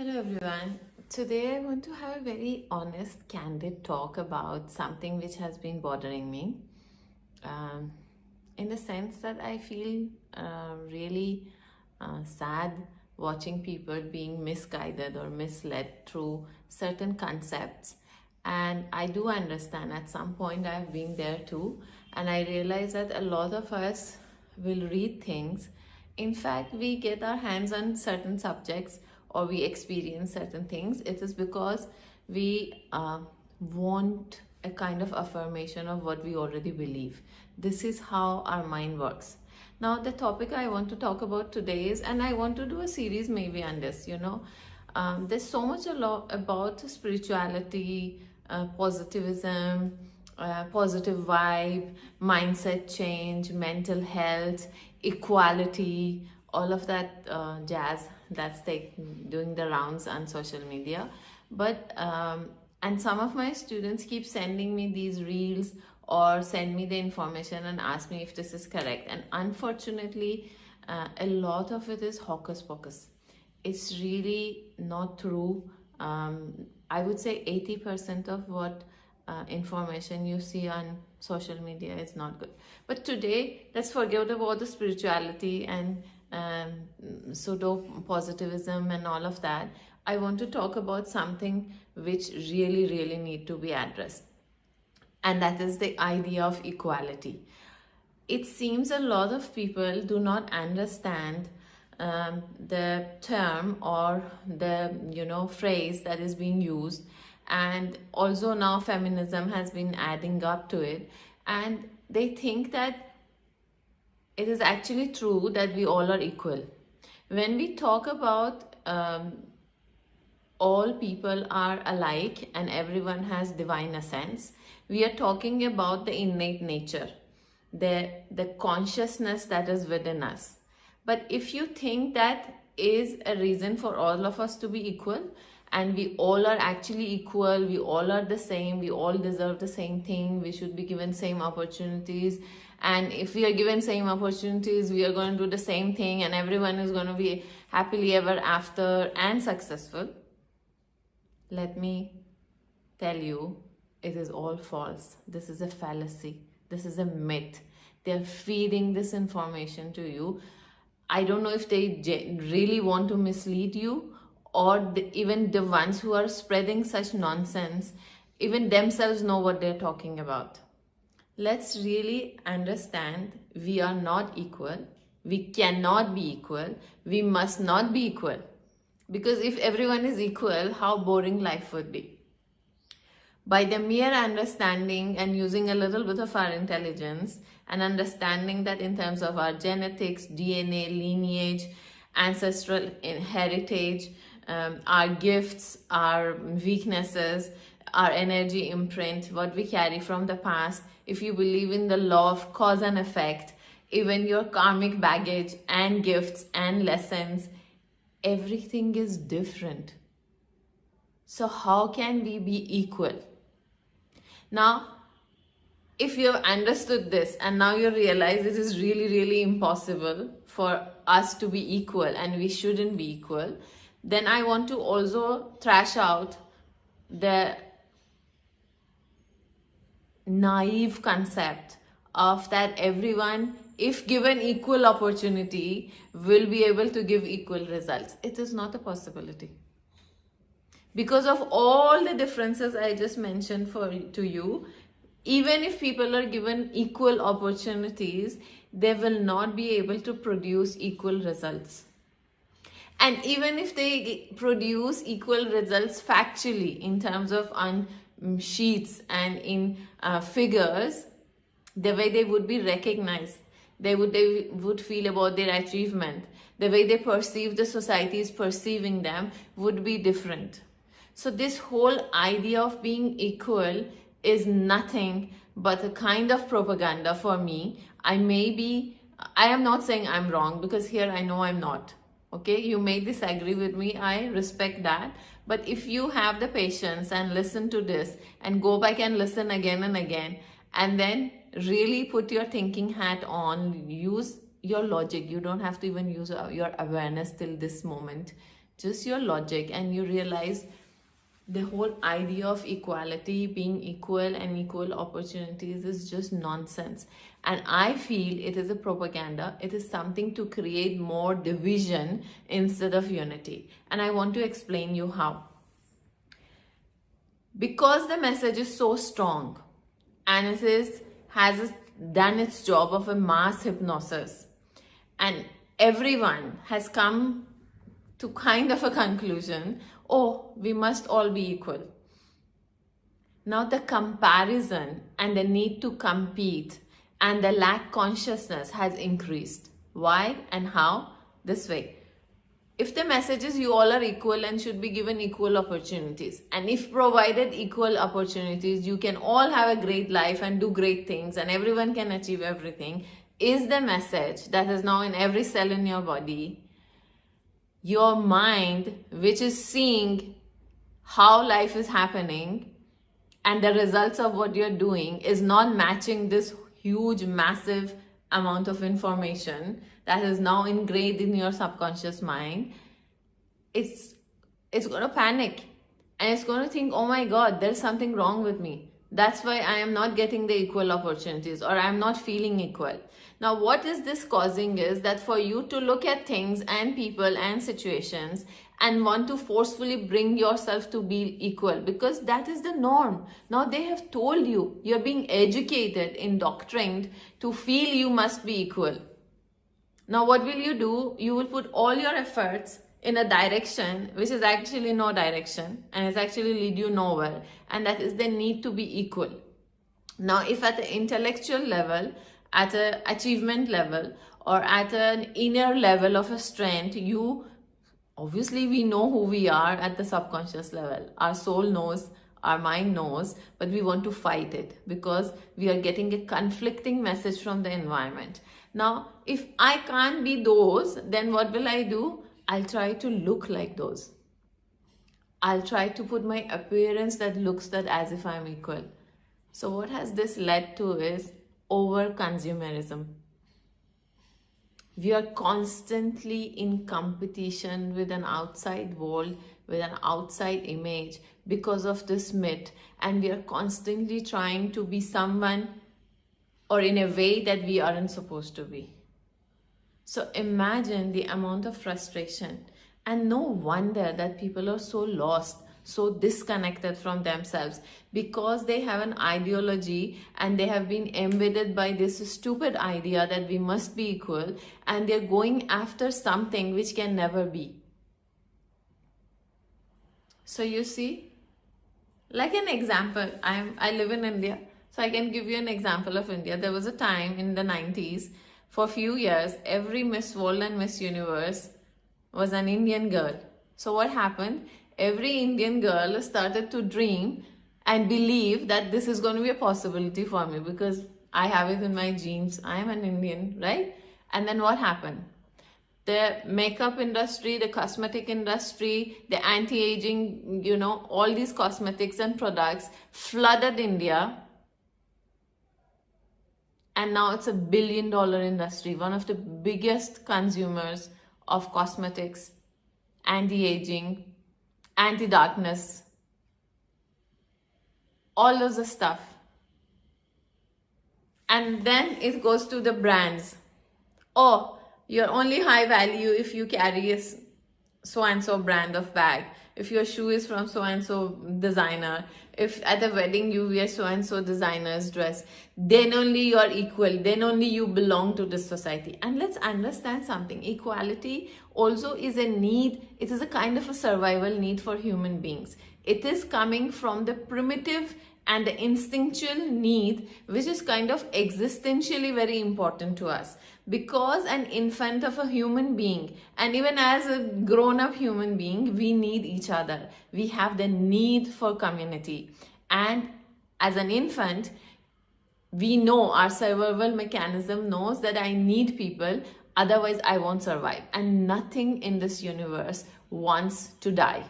Hello everyone. Today I want to have a very honest, candid talk about something which has been bothering me. Um, in the sense that I feel really sad watching people being misguided or misled through certain concepts. And I do understand at some point I've been there too. And I realize that a lot of us will read things. In fact, we get our hands on certain subjects or we experience certain things. It is because we want a kind of affirmation of what we already believe. This is how our mind works. Now, the topic I want to talk about today is, and I want to do a series maybe on this, there's so much a lot about spirituality, positivism, positive vibe, mindset change, mental health, equality, all of that jazz that's doing the rounds on social media. But and some of my students keep sending me these reels or send me the information and ask me if this is correct. And unfortunately, a lot of it is hocus pocus. It's really not true. I would say 80% of what information you see on social media is not good. But today, let's forget about the spirituality and pseudo positivism and all of that. I want to talk about something which really need to be addressed, and that is the idea of equality. It seems a lot of people do not understand the term or the phrase that is being used, and also now feminism has been adding up to it, and they think that it is actually true that we all are equal. When we talk about all people are alike and everyone has divine essence, we are talking about the innate nature, the consciousness that is within us. But if you think that is a reason for all of us to be equal, and we all are actually equal, we all are the same, we all deserve the same thing, we should be given same opportunities, and if we are given same opportunities, we are going to do the same thing and everyone is going to be happily ever after and successful, let me tell you, it is all false. This is a fallacy. This is a myth. They're feeding this information to you. I don't know if they really want to mislead you, or even the ones who are spreading such nonsense, even themselves know what they're talking about. Let's really understand we are not equal. We cannot be equal. We must not be equal. Because if everyone is equal, how boring life would be. By the mere understanding and using a little bit of our intelligence and understanding that in terms of our genetics, DNA, lineage, ancestral heritage, our gifts, our weaknesses, our energy imprint, what we carry from the past, if you believe in the law of cause and effect, even your karmic baggage and gifts and lessons, everything is different. So how can we be equal? Now, if you have understood this and now you realize it is really impossible for us to be equal and we shouldn't be equal, then I want to also thrash out the naive concept of that everyone, if given equal opportunity, will be able to give equal results. It is not a possibility. Because of all the differences I just mentioned to you, even if people are given equal opportunities, they will not be able to produce equal results. And even if they produce equal results factually in terms of on sheets and in figures, the way they would be recognized, they would feel about their achievement, the way they perceive the society is perceiving them would be different. So this whole idea of being equal is nothing but a kind of propaganda for me. I am not saying I'm wrong, because here I know I'm not. Okay, you may disagree with me, I respect that. But if you have the patience and listen to this and go back and listen again and again, and then really put your thinking hat on, use your logic. You don't have to even use your awareness till this moment just your logic, and you realize the whole idea of equality, being equal and equal opportunities, is just nonsense. And I feel it is a propaganda. It is something to create more division instead of unity. And I want to explain you how. Because the message is so strong and has done its job of a mass hypnosis, and everyone has come to kind of a conclusion, oh, we must all be equal. Now the comparison and the need to compete and the lack consciousness has increased. Why and how? This way. If the message is you all are equal and should be given equal opportunities, and if provided equal opportunities, you can all have a great life and do great things and everyone can achieve everything, is the message that is now in every cell in your body. Your mind, which is seeing how life is happening and the results of what you're doing, is not matching this huge, massive amount of information that is now ingrained in your subconscious mind. It's going to panic and it's going to think, oh my God, there's something wrong with me. That's why I am not getting the equal opportunities, or I'm not feeling equal. Now, what is this causing is that for you to look at things and people and situations and want to forcefully bring yourself to be equal, because that is the norm. Now they have told you, you're being educated, indoctrined to feel you must be equal. Now what will you do? You will put all your efforts in a direction which is actually no direction, and it's actually lead you nowhere, and that is the need to be equal. Now if at the intellectual level, at an achievement level, or at an inner level of a strength, obviously we know who we are at the subconscious level. Our soul knows, our mind knows, but we want to fight it because we are getting a conflicting message from the environment. Now, if I can't be those, then what will I do? I'll try to look like those. I'll try to put my appearance that looks that as if I'm equal. So what has this led to is over-consumerism. We are constantly in competition with an outside world, with an outside image because of this myth, and we are constantly trying to be someone or in a way that we aren't supposed to be. So imagine the amount of frustration, and no wonder that people are so lost, so disconnected from themselves, because they have an ideology and they have been embedded by this stupid idea that we must be equal, and they're going after something which can never be. So you see, like an example, I live in India, so I can give you an example of India. There was a time in the 90s, for a few years, every Miss World and Miss Universe was an Indian girl. So what happened? Every Indian girl started to dream and believe that this is going to be a possibility for me because I have it in my genes. I am an Indian, right? And then what happened? The makeup industry, the cosmetic industry, the anti-aging, all these cosmetics and products flooded India. And now it's $1 billion industry, one of the biggest consumers of cosmetics, anti-aging, anti-darkness, all of the stuff. And then it goes to the brands. Oh, you're only high value if you carry a so-and-so brand of bag, if your shoe is from so-and-so designer, if at a wedding you wear so-and-so designer's dress, then only you're equal, then only you belong to this society. And let's understand something. Equality also is a need. It is a kind of a survival need for human beings. It is coming from the primitive and the instinctual need, which is kind of existentially very important to us. Because an infant of a human being, and even as a grown-up human being, we need each other. We have the need for community. And as an infant, we know, our survival mechanism knows that I need people, otherwise I won't survive. And nothing in this universe wants to die.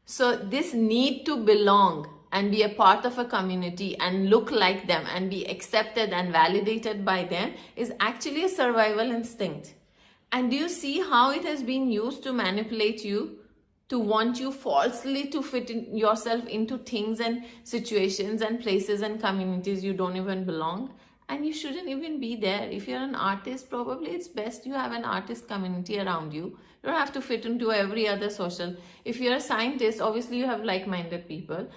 So this need to belong and be a part of a community and look like them and be accepted and validated by them is actually a survival instinct. And do you see how it has been used to manipulate you, to want you falsely to fit yourself into things and situations and places and communities you don't even belong? And you shouldn't even be there. If you're an artist, probably it's best you have an artist community around you. You don't have to fit into every other social. If you're a scientist, obviously you have like-minded people.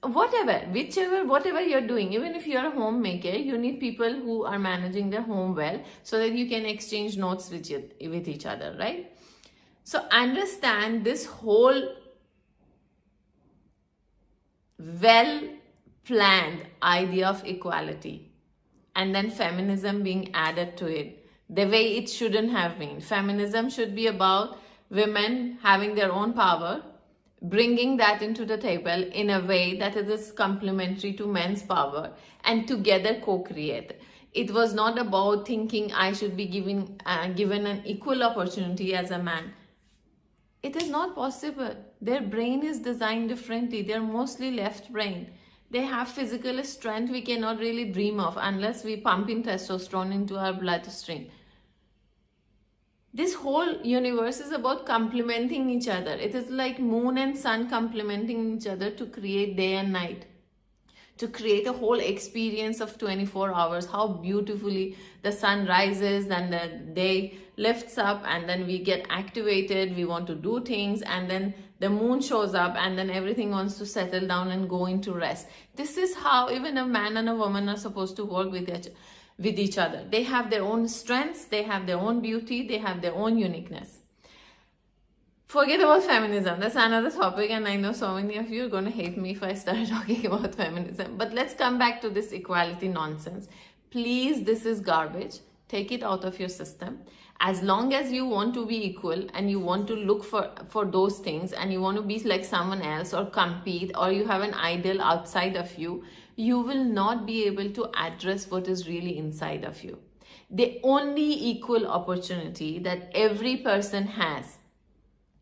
Whatever you're doing, even if you're a homemaker, you need people who are managing their home well so that you can exchange notes with each other, right? So understand this whole well-planned idea of equality, and then feminism being added to it the way it shouldn't have been. Feminism should be about women having their own power, bringing that into the table in a way that it is complementary to men's power, and together co-create. It was not about thinking I should be given an equal opportunity as a man. It is not possible. Their brain is designed differently. They're mostly left brain. They have physical strength we cannot really dream of unless we pump in testosterone into our bloodstream. This whole universe is about complementing each other. It is like moon and sun complementing each other to create day and night, to create a whole experience of 24 hours. How beautifully the sun rises, then the day lifts up, and then we get activated, we want to do things, and then the moon shows up, and then everything wants to settle down and go into rest. This is how even a man and a woman are supposed to work with each other. They have their own strengths, they have their own beauty, they have their own uniqueness. Forget about feminism. That's another topic, and I know so many of you are going to hate me if I start talking about feminism. But let's come back to this equality nonsense. Please, this is garbage. Take it out of your system. As long as you want to be equal and you want to look for those things, and you want to be like someone else or compete, or you have an idol outside of you, you will not be able to address what is really inside of you. The only equal opportunity that every person has,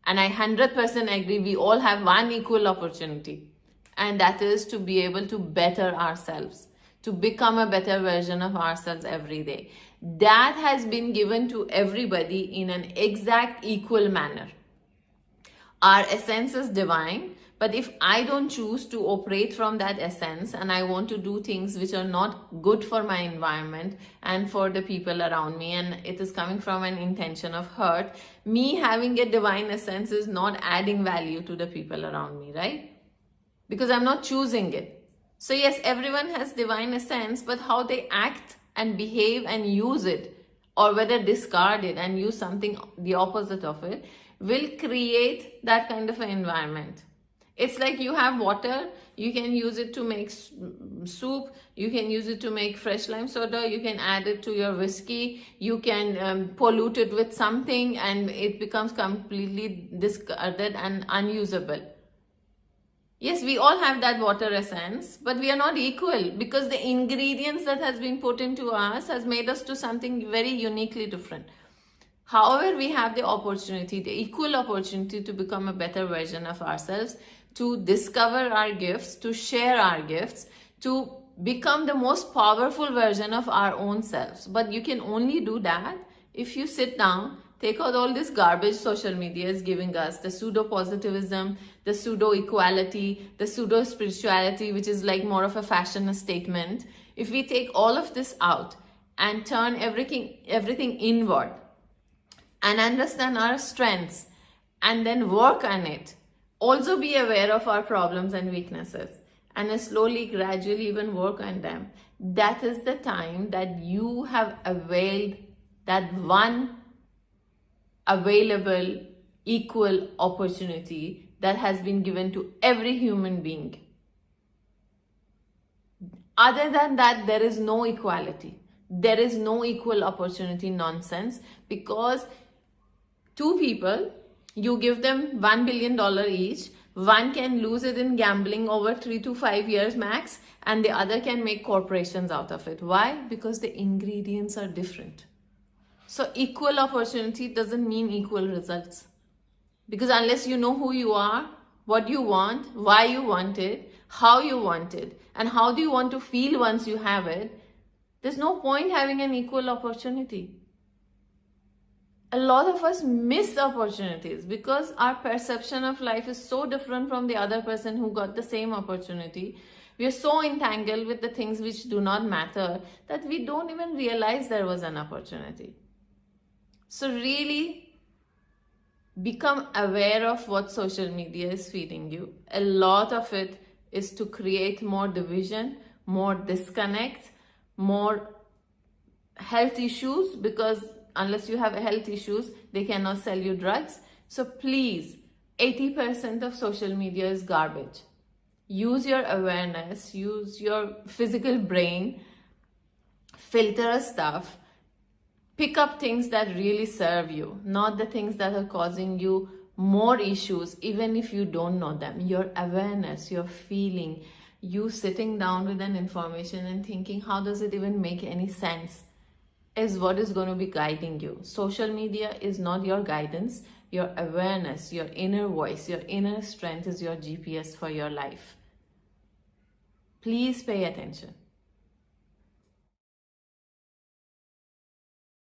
and I 100% agree, we all have one equal opportunity, and that is to be able to better ourselves, to become a better version of ourselves every day. That has been given to everybody in an exact equal manner. Our essence is divine, but if I don't choose to operate from that essence and I want to do things which are not good for my environment and for the people around me, and it is coming from an intention of hurt, me having a divine essence is not adding value to the people around me, right? Because I'm not choosing it. So yes, everyone has divine essence, but how they act and behave and use it, or whether discard it and use something the opposite of it, will create that kind of an environment. It's like you have water, you can use it to make soup, you can use it to make fresh lime soda, you can add it to your whiskey, you can pollute it with something, and it becomes completely discarded and unusable. Yes, we all have that water essence, but we are not equal, because the ingredients that has been put into us has made us to something very uniquely different. However, we have the opportunity, the equal opportunity, to become a better version of ourselves, to discover our gifts, to share our gifts, to become the most powerful version of our own selves. But you can only do that if you sit down, take out all this garbage social media is giving us, the pseudo-positivism, the pseudo-equality, the pseudo-spirituality, which is like more of a fashion statement. If we take all of this out and turn everything inward and understand our strengths and then work on it, also be aware of our problems and weaknesses, and slowly, gradually even work on them, that is the time that you have availed that one available equal opportunity that has been given to every human being. Other than that, there is no equality. There is no equal opportunity nonsense, because two people, you give them $1 billion each, one can lose it in gambling over 3 to 5 years max, and the other can make corporations out of it. Why? Because the ingredients are different. So equal opportunity doesn't mean equal results. Because unless you know who you are, what you want, why you want it, how you want it, and how do you want to feel once you have it, there's no point having an equal opportunity. a lot of us miss opportunities because our perception of life is so different from the other person who got the same opportunity. We are so entangled with the things which do not matter that we don't even realize there was an opportunity. So really become aware of what social media is feeding you. A lot of it is to create more division, more disconnect, more health issues, because unless you have health issues, they cannot sell you drugs. So please, 80% of social media is garbage. Use your awareness, use your physical brain, filter stuff, pick up things that really serve you, not the things that are causing you more issues, even if you don't know them. Your awareness, your feeling, you sitting down with an information and thinking, how does it even make any sense, is what is going to be guiding you. Social media is not your guidance. Your awareness, your inner voice, your inner strength is your GPS for your life. Please pay attention.